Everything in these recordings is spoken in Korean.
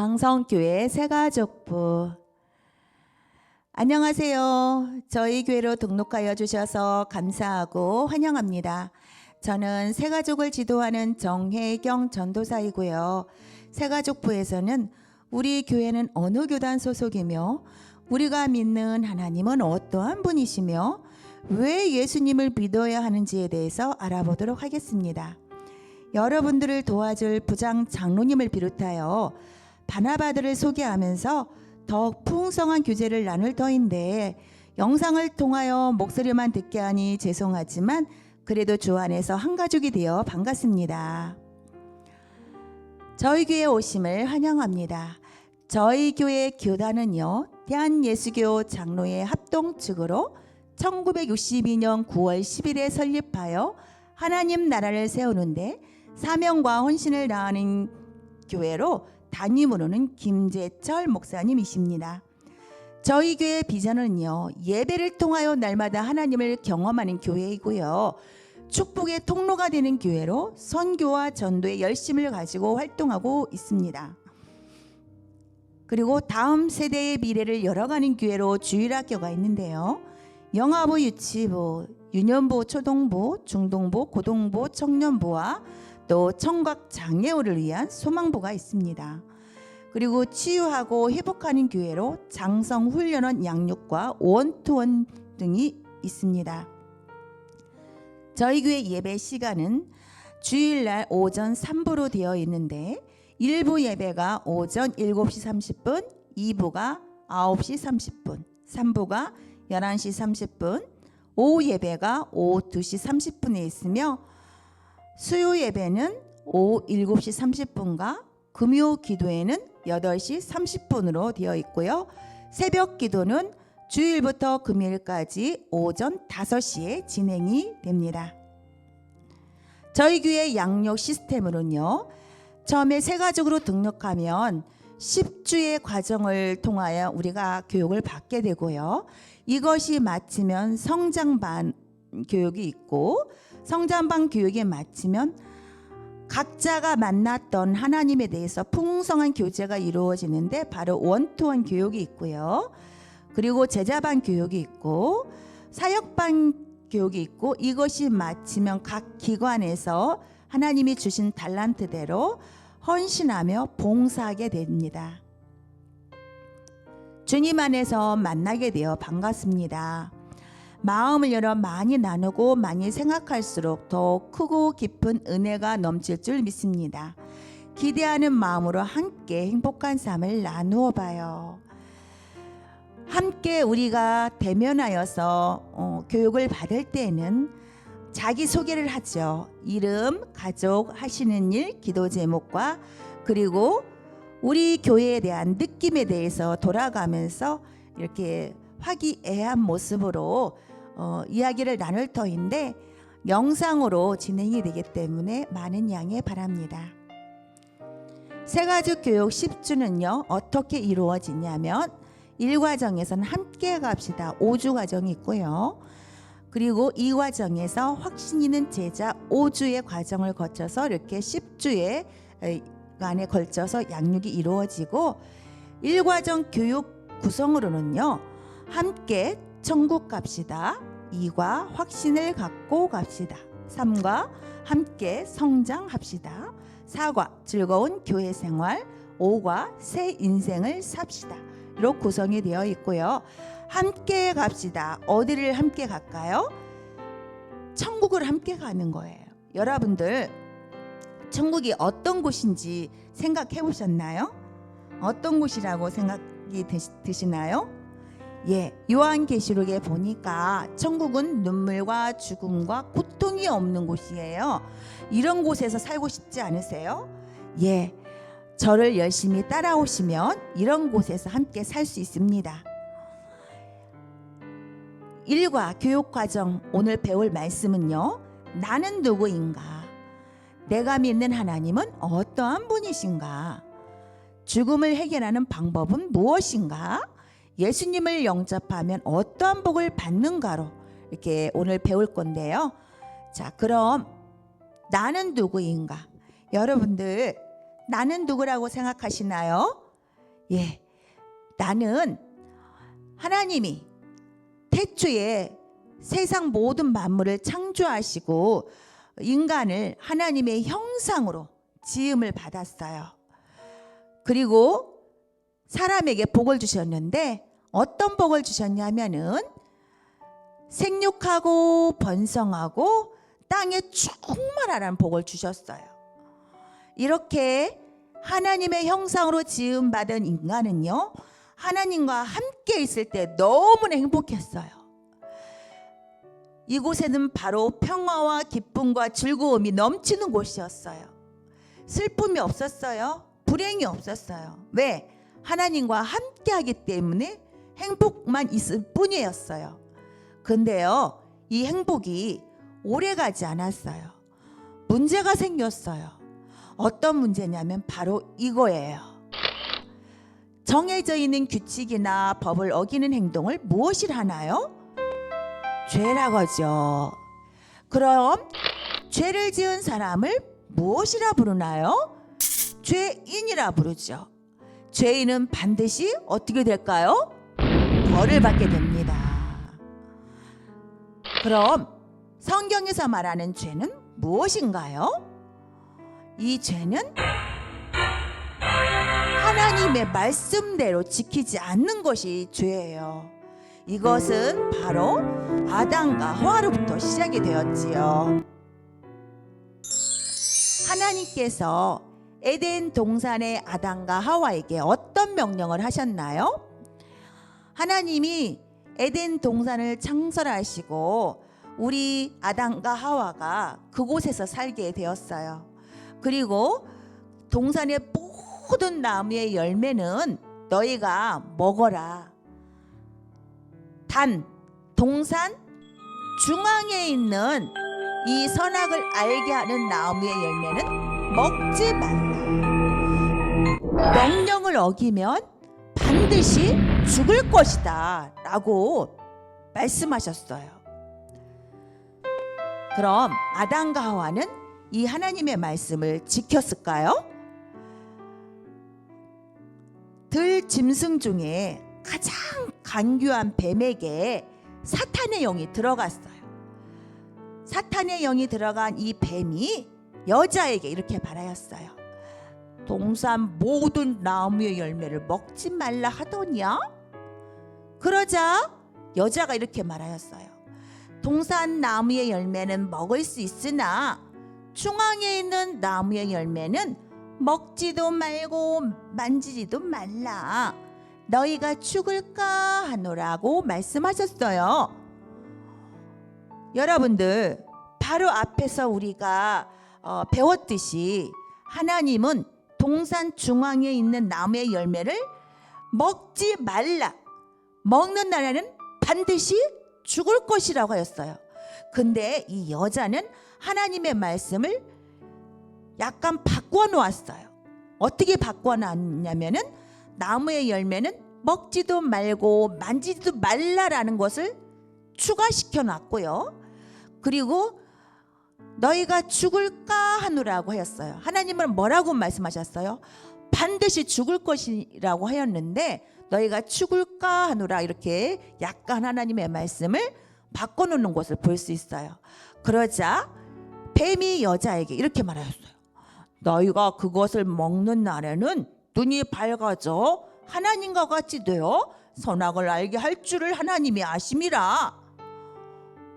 장성교회 새가족부. 안녕하세요. 저희 교회로 등록하여 주셔서 감사하고 환영합니다. 저는 새가족을 지도하는 정혜경 전도사이고요. 새가족부에서는 우리 교회는 어느 교단 소속이며 우리가 믿는 하나님은 어떠한 분이시며 왜 예수님을 믿어야 하는지에 대해서 알아보도록 하겠습니다. 여러분들을 도와줄 부장 장로님을 비롯하여 바나바들을 소개하면서 더욱 풍성한 교제를 나눌 터인데 영상을 통하여 목소리만 듣게 하니 죄송하지만 그래도 주 안에서 한 가족이 되어 반갑습니다. 저희 교회에 오심을 환영합니다. 저희 교회 교단은요, 대한예수교 장로회 합동 측으로 1962년 9월 10일에 설립하여 하나님 나라를 세우는데 사명과 헌신을 다하는 교회로 담임으로는 김재철 목사님이십니다. 저희 교회 비전은요, 예배를 통하여 날마다 하나님을 경험하는 교회이고요, 축복의 통로가 되는 교회로 선교와 전도의 열심을 가지고 활동하고 있습니다. 그리고 다음 세대의 미래를 열어가는 교회로 주일학교가 있는데요, 영아부, 유치부, 유년부, 초동부, 중동부, 고동부, 청년부와 또 청각 장애우를 위한 소망부가 있습니다. 그리고 치유하고 회복하는 교회로 장성훈련원 양육과 원투원 등이 있습니다. 저희 교회 예배 시간은 주일날 오전 3부로 되어 있는데 1부 예배가 오전 7시 30분, 2부가 9시 30분, 3부가 11시 30분, 오후 예배가 오후 2시 30분에 있으며 수요 예배는 오후 7시 30분과 금요 기도회는 8시 30분으로 되어 있고요. 새벽 기도는 주일부터 금요일까지 오전 5시에 진행이 됩니다. 저희 교회 양육 시스템으로는요, 처음에 새가족으로 등록하면 10주의 과정을 통하여 우리가 교육을 받게 되고요. 이것이 마치면 성장반 교육이 있고 성장반 교육에 마치면 각자가 만났던 하나님에 대해서 풍성한 교제가 이루어지는데 바로 원투원 교육이 있고요. 그리고 제자반 교육이 있고 사역반 교육이 있고 이것이 마치면 각 기관에서 하나님이 주신 달란트대로 헌신하며 봉사하게 됩니다. 주님 안에서 만나게 되어 반갑습니다. 마음을 열어 많이 나누고 많이 생각할수록 더 크고 깊은 은혜가 넘칠 줄 믿습니다. 기대하는 마음으로 함께 행복한 삶을 나누어 봐요. 함께 우리가 대면하여서 교육을 받을 때에는 자기소개를 하죠. 이름, 가족, 하시는 일, 기도 제목과 그리고 우리 교회에 대한 느낌에 대해서 돌아가면서 이렇게 화기애애한 모습으로 이야기를 나눌 터인데 영상으로 진행이 되기 때문에 많은 양해 바랍니다. 새가족 교육 10주는요 어떻게 이루어지냐면 1과정에서는 함께 갑시다 5주 과정이 있고요. 그리고 이 과정에서 확신 있는 제자 5주의 과정을 거쳐서 이렇게 10주의 간에 걸쳐서 양육이 이루어지고 1과정 교육 구성으로는요, 함께 천국 갑시다, 2과 확신을 갖고 갑시다, 3과 함께 성장합시다, 4과 즐거운 교회 생활, 5과 새 인생을 삽시다 로 구성이 되어 있고요. 함께 갑시다. 어디를 함께 갈까요? 천국을 함께 가는 거예요. 여러분들 천국이 어떤 곳인지 생각해 보셨나요? 어떤 곳이라고 생각이 드시나요? 예, 요한계시록에 보니까 천국은 눈물과 죽음과 고통이 없는 곳이에요. 이런 곳에서 살고 싶지 않으세요? 예, 저를 열심히 따라오시면 이런 곳에서 함께 살 수 있습니다. 1과 교육과정 오늘 배울 말씀은요, 나는 누구인가? 내가 믿는 하나님은 어떠한 분이신가? 죽음을 해결하는 방법은 무엇인가? 예수님을 영접하면 어떠한 복을 받는가로 이렇게 오늘 배울 건데요. 자, 그럼 나는 누구인가? 여러분들 나는 누구라고 생각하시나요? 예, 나는 하나님이 태초에 세상 모든 만물을 창조하시고 인간을 하나님의 형상으로 지음을 받았어요. 그리고 사람에게 복을 주셨는데 어떤 복을 주셨냐면은 생육하고 번성하고 땅에 충만하라는 복을 주셨어요. 이렇게 하나님의 형상으로 지음받은 인간은요, 하나님과 함께 있을 때 너무나 행복했어요. 이곳에는 바로 평화와 기쁨과 즐거움이 넘치는 곳이었어요. 슬픔이 없었어요. 불행이 없었어요. 왜? 하나님과 함께 하기 때문에 행복만 있을 뿐이었어요. 근데요, 이 행복이 오래가지 않았어요. 문제가 생겼어요. 어떤 문제냐면 바로 이거예요. 정해져 있는 규칙이나 법을 어기는 행동을 무엇이라 하나요? 죄라고 하죠. 그럼 죄를 지은 사람을 무엇이라 부르나요? 죄인이라 부르죠. 죄인은 반드시 어떻게 될까요? 벌을 받게 됩니다. 그럼 성경에서 말하는 죄는 무엇인가요? 이 죄는 하나님의 말씀대로 지키지 않는 것이 죄예요. 이것은 바로 아담과 하와로부터 시작이 되었지요. 하나님께서 에덴 동산의 아담과 하와에게 어떤 명령을 하셨나요? 하나님이 에덴 동산을 창설하시고 우리 아담과 하와가 그곳에서 살게 되었어요. 그리고 동산의 모든 나무의 열매는 너희가 먹어라. 단 동산 중앙에 있는 이 선악을 알게 하는 나무의 열매는 먹지 말라. 명령을 어기면 반드시 죽을 것이다 라고 말씀하셨어요. 그럼 아담과 하와는 이 하나님의 말씀을 지켰을까요? 들 짐승 중에 가장 간교한 뱀에게 사탄의 영이 들어갔어요. 사탄의 영이 들어간 이 뱀이 여자에게 이렇게 말하였어요. 동산 모든 나무의 열매를 먹지 말라 하더냐? 그러자 여자가 이렇게 말하였어요. 동산 나무의 열매는 먹을 수 있으나 중앙에 있는 나무의 열매는 먹지도 말고 만지지도 말라. 너희가 죽을까 하노라고 말씀하셨어요. 여러분들, 바로 앞에서 우리가 배웠듯이 하나님은 동산 중앙에 있는 나무의 열매를 먹지 말라. 먹는 날에는 반드시 죽을 것이라고 하였어요. 근데 이 여자는 하나님의 말씀을 약간 바꿔 놓았어요. 어떻게 바꿔 놨냐면은 나무의 열매는 먹지도 말고 만지지도 말라라는 것을 추가시켜 놨고요. 그리고 너희가 죽을까 하노라고 하였어요. 하나님은 뭐라고 말씀하셨어요? 반드시 죽을 것이라고 하였는데 너희가 죽을까 하노라, 이렇게 약간 하나님의 말씀을 바꿔놓는 것을 볼 수 있어요. 그러자 뱀이 여자에게 이렇게 말하였어요. 너희가 그것을 먹는 날에는 눈이 밝아져 하나님과 같이 되어 선악을 알게 할 줄을 하나님이 아심이라.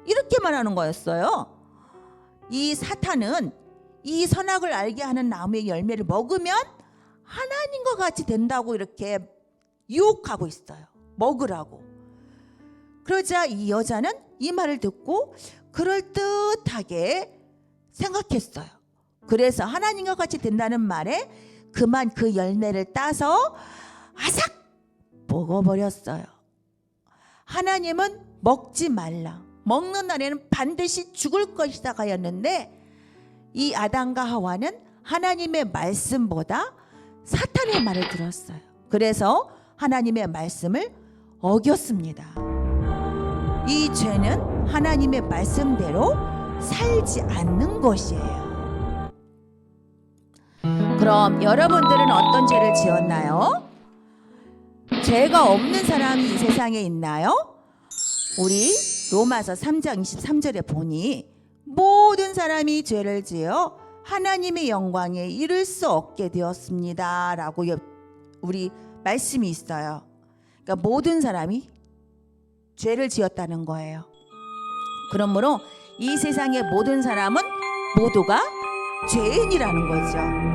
이렇게 말하는 거였어요. 이 사탄은 이 선악을 알게 하는 나무의 열매를 먹으면 하나님과 같이 된다고 이렇게 유혹하고 있어요. 먹으라고. 그러자 이 여자는 이 말을 듣고 그럴듯하게 생각했어요. 그래서 하나님과 같이 된다는 말에 그만 그 열매를 따서 아삭 먹어버렸어요. 하나님은 먹지 말라. 먹는 날에는 반드시 죽을 것이다 하였는데 이 아담과 하와는 하나님의 말씀보다 사탄의 말을 들었어요. 그래서 하나님의 말씀을 어겼습니다. 이 죄는 하나님의 말씀대로 살지 않는 것이에요. 그럼 여러분들은 어떤 죄를 지었나요? 죄가 없는 사람이 이 세상에 있나요? 우리 로마서 3장 23절에 보니 모든 사람이 죄를 지어 하나님의 영광에 이를 수 없게 되었습니다 라고 우리 말씀이 있어요. 그러니까 모든 사람이 죄를 지었다는 거예요. 그러므로 이 세상의 모든 사람은 모두가 죄인이라는 거죠.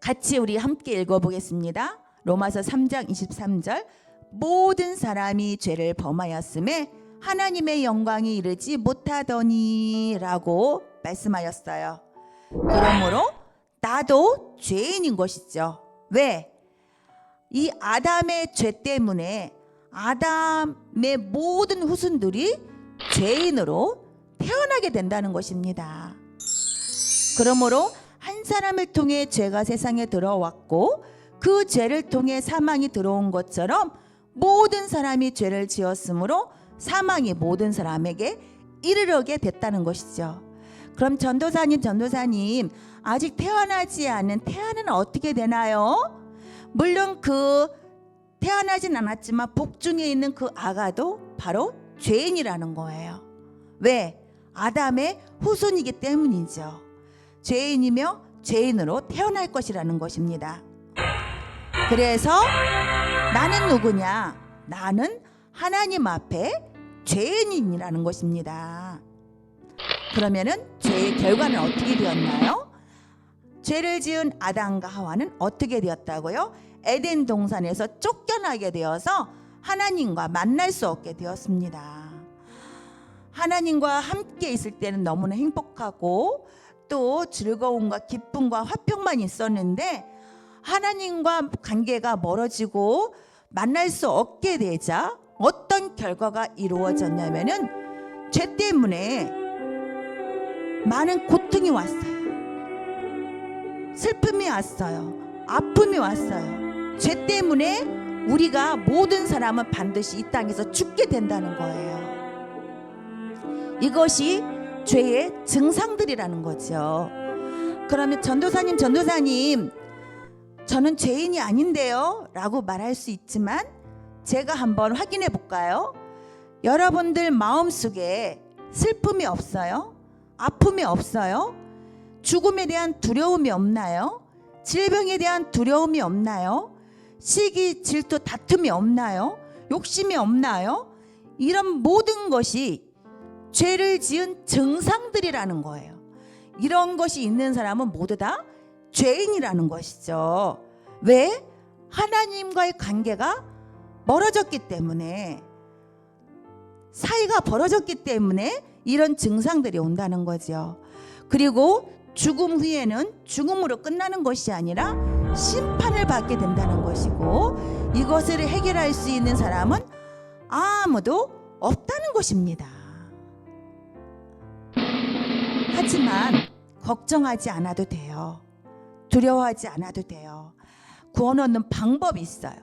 같이 우리 함께 읽어보겠습니다. 로마서 3장 23절. 모든 사람이 죄를 범하였음에 하나님의 영광이 이르지 못하더니 라고 말씀하였어요. 그러므로 나도 죄인인 것이죠. 왜? 이 아담의 죄 때문에 아담의 모든 후손들이 죄인으로 태어나게 된다는 것입니다. 그러므로 한 사람을 통해 죄가 세상에 들어왔고 그 죄를 통해 사망이 들어온 것처럼 모든 사람이 죄를 지었으므로 사망이 모든 사람에게 이르게 됐다는 것이죠. 그럼 전도사님 아직 태어나지 않은 태아는 어떻게 되나요? 물론 그 태어나진 않았지만 복중에 있는 그 아가도 바로 죄인이라는 거예요. 왜? 아담의 후손이기 때문이죠. 죄인이며 죄인으로 태어날 것이라는 것입니다. 그래서 나는 누구냐? 나는 하나님 앞에 죄인이라는 것입니다. 그러면은 죄의 결과는 어떻게 되었나요? 죄를 지은 아담과 하와는 어떻게 되었다고요? 에덴 동산에서 쫓겨나게 되어서 하나님과 만날 수 없게 되었습니다. 하나님과 함께 있을 때는 너무나 행복하고 또 즐거움과 기쁨과 화평만 있었는데 하나님과 관계가 멀어지고 만날 수 없게 되자 어떤 결과가 이루어졌냐면은 죄 때문에 많은 고통이 왔어요. 슬픔이 왔어요. 아픔이 왔어요. 죄 때문에 우리가 모든 사람은 반드시 이 땅에서 죽게 된다는 거예요. 이것이 죄의 증상들이라는 거죠. 그러면 전도사님 저는 죄인이 아닌데요 라고 말할 수 있지만 제가 한번 확인해 볼까요? 여러분들 마음속에 슬픔이 없어요? 아픔이 없어요? 죽음에 대한 두려움이 없나요? 질병에 대한 두려움이 없나요? 시기, 질투, 다툼이 없나요? 욕심이 없나요? 이런 모든 것이 죄를 지은 증상들이라는 거예요. 이런 것이 있는 사람은 모두 다 죄인이라는 것이죠. 왜? 하나님과의 관계가 멀어졌기 때문에, 사이가 벌어졌기 때문에 이런 증상들이 온다는 거죠. 그리고 죽음 후에는 죽음으로 끝나는 것이 아니라 심판을 받게 된다는 것이고, 이것을 해결할 수 있는 사람은 아무도 없다는 것입니다. 하지만 걱정하지 않아도 돼요. 두려워하지 않아도 돼요. 구원 얻는 방법이 있어요.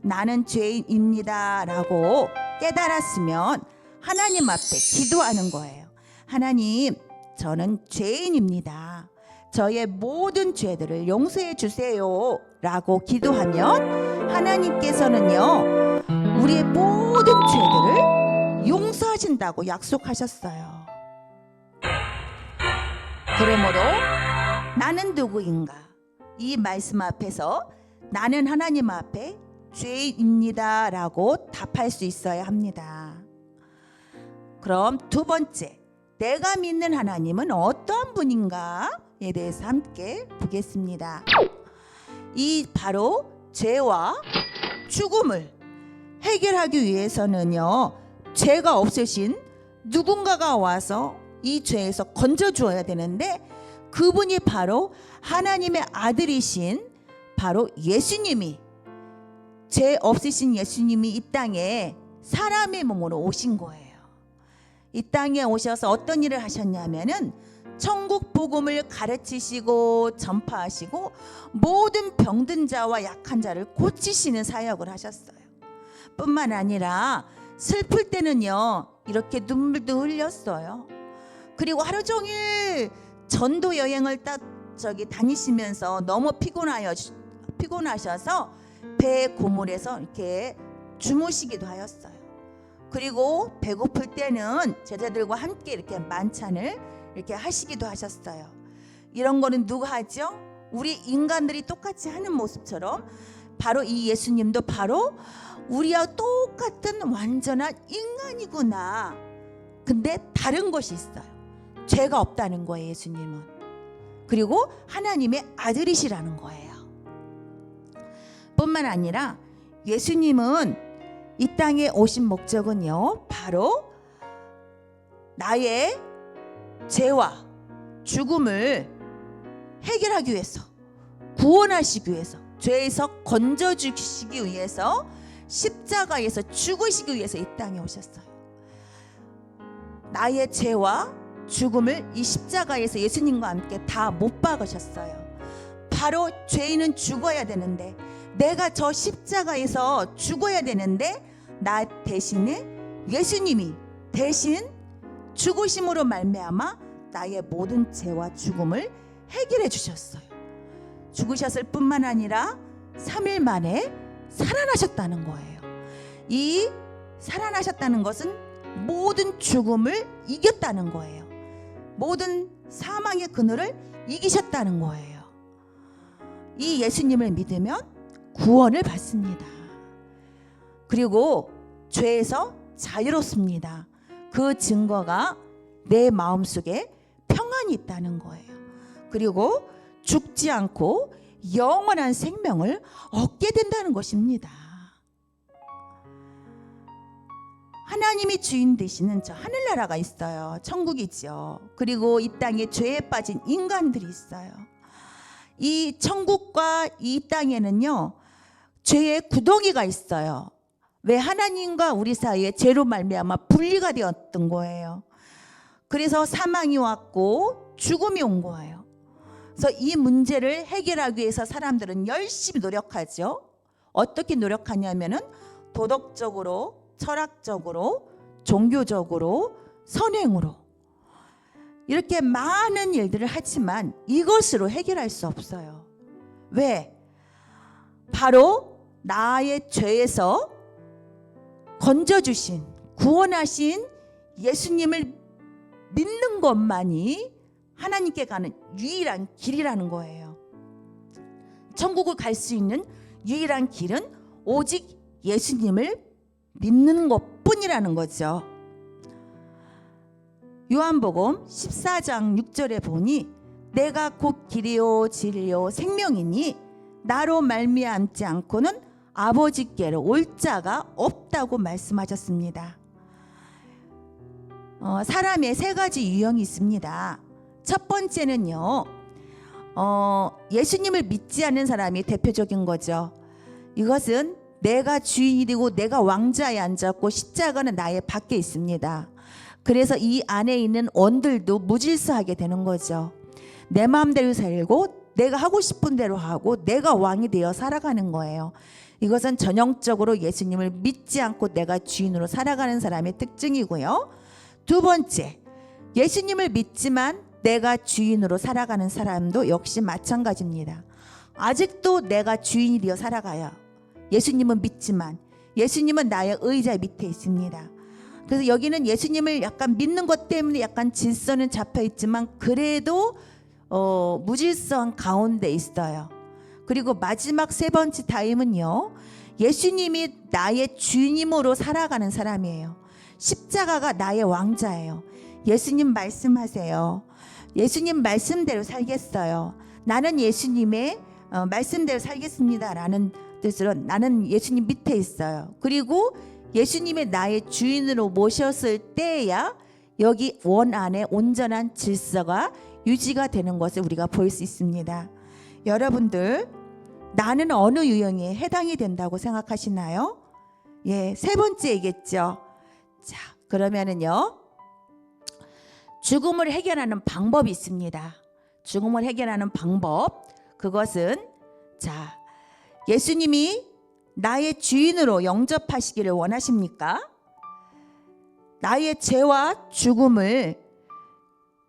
나는 죄인입니다 라고 깨달았으면 하나님 앞에 기도하는 거예요. 하나님, 저는 죄인입니다. 저의 모든 죄들을 용서해 주세요 라고 기도하면 하나님께서는요, 우리의 모든 죄들을 용서하신다고 약속하셨어요. 그러므로 나는 누구인가? 이 말씀 앞에서 나는 하나님 앞에 죄인입니다 라고 답할 수 있어야 합니다. 그럼 두 번째, 내가 믿는 하나님은 어떠한 분인가에 대해서 함께 보겠습니다. 이 바로 죄와 죽음을 해결하기 위해서는요, 죄가 없으신 누군가가 와서 이 죄에서 건져주어야 되는데, 그분이 바로 하나님의 아들이신 바로 예수님이, 죄 없으신 예수님이 이 땅에 사람의 몸으로 오신 거예요. 이 땅에 오셔서 어떤 일을 하셨냐면은 천국 복음을 가르치시고 전파하시고 모든 병든 자와 약한 자를 고치시는 사역을 하셨어요. 뿐만 아니라 슬플 때는요, 이렇게 눈물도 흘렸어요. 그리고 하루 종일 전도 여행을 다니시면서 너무 피곤하셔서 배 고물에서 이렇게 주무시기도 하였어요. 그리고 배고플 때는 제자들과 함께 이렇게 만찬을 이렇게 하시기도 하셨어요. 이런 거는 누가 하죠? 우리 인간들이 똑같이 하는 모습처럼 바로 이 예수님도 바로 우리와 똑같은 완전한 인간이구나. 근데 다른 것이 있어요. 죄가 없다는 거예요, 예수님은. 그리고 하나님의 아들이시라는 거예요. 뿐만 아니라 예수님은 이 땅에 오신 목적은요, 바로 나의 죄와 죽음을 해결하기 위해서, 구원하시기 위해서, 죄에서 건져주시기 위해서, 십자가에서 죽으시기 위해서 이 땅에 오셨어요. 나의 죄와 죽음을 이 십자가에서 예수님과 함께 다 못 박으셨어요. 바로 죄인은 죽어야 되는데, 내가 저 십자가에서 죽어야 되는데, 나 대신에 예수님이 대신 죽으심으로 말미암아 나의 모든 죄와 죽음을 해결해 주셨어요. 죽으셨을 뿐만 아니라 3일 만에 살아나셨다는 거예요. 이 살아나셨다는 것은 모든 죽음을 이겼다는 거예요. 모든 사망의 그늘을 이기셨다는 거예요. 이 예수님을 믿으면 구원을 받습니다. 그리고 죄에서 자유롭습니다. 그 증거가 내 마음속에 평안이 있다는 거예요. 그리고 죽지 않고 영원한 생명을 얻게 된다는 것입니다. 하나님이 주인 되시는 저 하늘나라가 있어요. 천국이죠. 그리고 이 땅에 죄에 빠진 인간들이 있어요. 이 천국과 이 땅에는요, 죄의 구덩이가 있어요. 왜? 하나님과 우리 사이에 죄로 말미암아 분리가 되었던 거예요. 그래서 사망이 왔고 죽음이 온 거예요. 그래서 이 문제를 해결하기 위해서 사람들은 열심히 노력하죠. 어떻게 노력하냐면은 도덕적으로, 철학적으로, 종교적으로, 선행으로 이렇게 많은 일들을 하지만 이것으로 해결할 수 없어요. 왜? 바로 나의 죄에서 건져주신, 구원하신 예수님을 믿는 것만이 하나님께 가는 유일한 길이라는 거예요. 천국을 갈 수 있는 유일한 길은 오직 예수님을 믿는 것뿐이라는 거죠. 요한복음 14장 6절에 보니 내가 곧 길이요 진리요 생명이니 나로 말미암지 않고는 아버지께로 올 자가 없다고 말씀하셨습니다. 사람의 세 가지 유형이 있습니다. 첫 번째는요, 예수님을 믿지 않는 사람이 대표적인 거죠. 이것은 내가 주인이 되고 내가 왕자에 앉았고 십자가는 나의 밖에 있습니다. 그래서 이 안에 있는 원들도 무질서하게 되는 거죠. 내 마음대로 살고 내가 하고 싶은 대로 하고 내가 왕이 되어 살아가는 거예요. 이것은 전형적으로 예수님을 믿지 않고 내가 주인으로 살아가는 사람의 특징이고요. 두 번째, 예수님을 믿지만 내가 주인으로 살아가는 사람도 역시 마찬가지입니다. 아직도 내가 주인이 되어 살아가요. 예수님은 믿지만 예수님은 나의 의자 밑에 있습니다. 그래서 여기는 예수님을 약간 믿는 것 때문에 약간 질서는 잡혀 있지만 그래도 무질서한 가운데 있어요. 그리고 마지막 세 번째 타임은요, 예수님이 나의 주님으로 살아가는 사람이에요. 십자가가 나의 왕자예요. 예수님 말씀하세요. 예수님 말씀대로 살겠어요. 나는 예수님의 말씀대로 살겠습니다 라는 뜻으로 나는 예수님 밑에 있어요. 그리고 예수님의 나의 주인으로 모셨을 때야 여기 원 안에 온전한 질서가 유지가 되는 것을 우리가 볼 수 있습니다. 여러분들, 나는 어느 유형에 해당이 된다고 생각하시나요? 예, 세 번째이겠죠. 자, 그러면은요, 죽음을 해결하는 방법이 있습니다. 죽음을 해결하는 방법, 그것은 자, 예수님이 나의 주인으로 영접하시기를 원하십니까? 나의 죄와 죽음을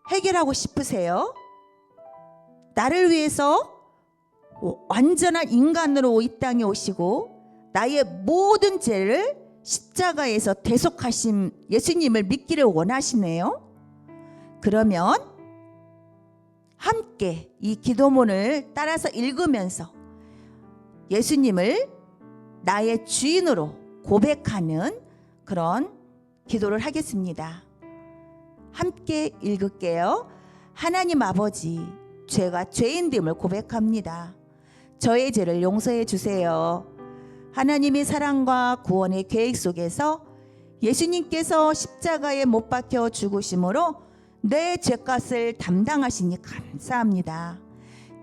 해결하고 싶으세요? 나를 위해서 완전한 인간으로 이 땅에 오시고 나의 모든 죄를 십자가에서 대속하신 예수님을 믿기를 원하시네요. 그러면 함께 이 기도문을 따라서 읽으면서 예수님을 나의 주인으로 고백하는 그런 기도를 하겠습니다. 함께 읽을게요. 하나님 아버지, 죄가 죄인됨을 고백합니다. 저의 죄를 용서해 주세요. 하나님의 사랑과 구원의 계획 속에서 예수님께서 십자가에 못 박혀 죽으심으로 내 죄값을 담당하시니 감사합니다.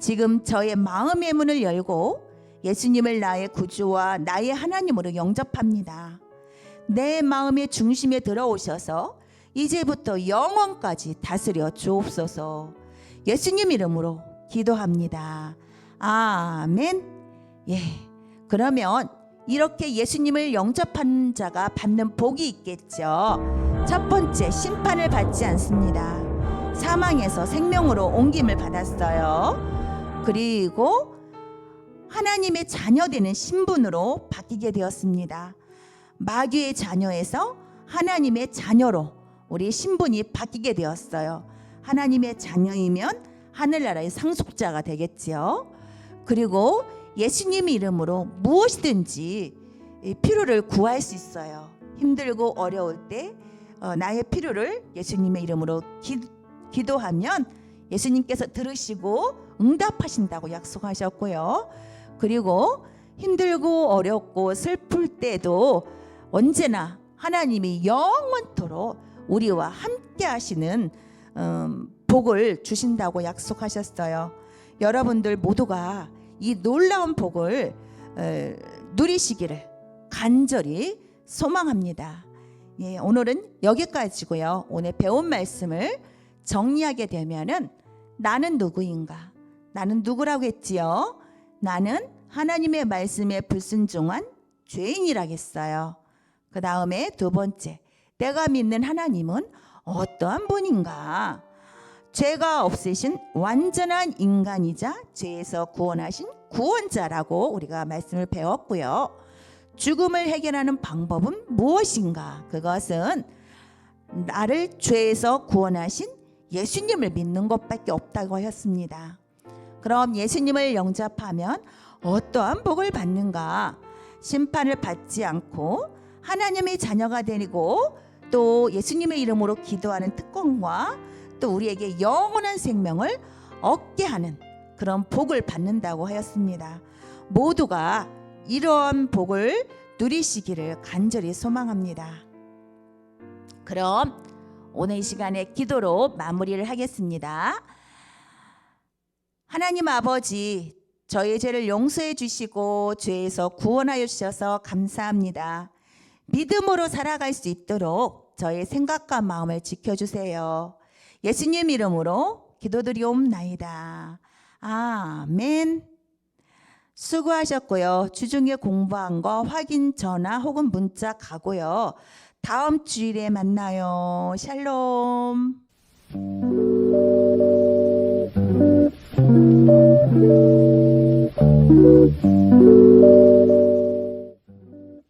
지금 저의 마음의 문을 열고 예수님을 나의 구주와 나의 하나님으로 영접합니다. 내 마음의 중심에 들어오셔서 이제부터 영원까지 다스려 주옵소서. 예수님 이름으로 기도합니다. 아멘. 예. 그러면 이렇게 예수님을 영접한 자가 받는 복이 있겠죠. 첫 번째, 심판을 받지 않습니다. 사망에서 생명으로 옮김을 받았어요. 그리고 하나님의 자녀되는 신분으로 바뀌게 되었습니다. 마귀의 자녀에서 하나님의 자녀로 우리 신분이 바뀌게 되었어요. 하나님의 자녀이면 하늘나라의 상속자가 되겠지요. 그리고 예수님 이름으로 무엇이든지 필요를 구할 수 있어요. 힘들고 어려울 때 나의 필요를 예수님의 이름으로 기도하면 예수님께서 들으시고 응답하신다고 약속하셨고요. 그리고 힘들고 어렵고 슬플 때도 언제나 하나님이 영원토록 우리와 함께 하시는 복을 주신다고 약속하셨어요. 여러분들 모두가 이 놀라운 복을 누리시기를 간절히 소망합니다. 예, 오늘은 여기까지고요. 오늘 배운 말씀을 정리하게 되면은 나는 누구인가? 나는 누구라고 했지요? 나는 하나님의 말씀에 불순종한 죄인이라겠어요. 그 다음에 두 번째, 내가 믿는 하나님은 어떠한 분인가? 죄가 없으신 완전한 인간이자 죄에서 구원하신 구원자라고 우리가 말씀을 배웠고요. 죽음을 해결하는 방법은 무엇인가? 그것은 나를 죄에서 구원하신 예수님을 믿는 것밖에 없다고 하였습니다. 그럼 예수님을 영접하면 어떠한 복을 받는가? 심판을 받지 않고 하나님의 자녀가 되고 또 예수님의 이름으로 기도하는 특권과 또 우리에게 영원한 생명을 얻게 하는 그런 복을 받는다고 하였습니다. 모두가 이러한 복을 누리시기를 간절히 소망합니다. 그럼 오늘 이 시간에 기도로 마무리를 하겠습니다. 하나님 아버지, 저의 죄를 용서해 주시고 죄에서 구원하여 주셔서 감사합니다. 믿음으로 살아갈 수 있도록 저의 생각과 마음을 지켜주세요. 예수님 이름으로 기도드리옵나이다. 아멘. 수고하셨고요. 주중에 공부한 거 확인 전화 혹은 문자 가고요. 다음 주일에 만나요. 샬롬.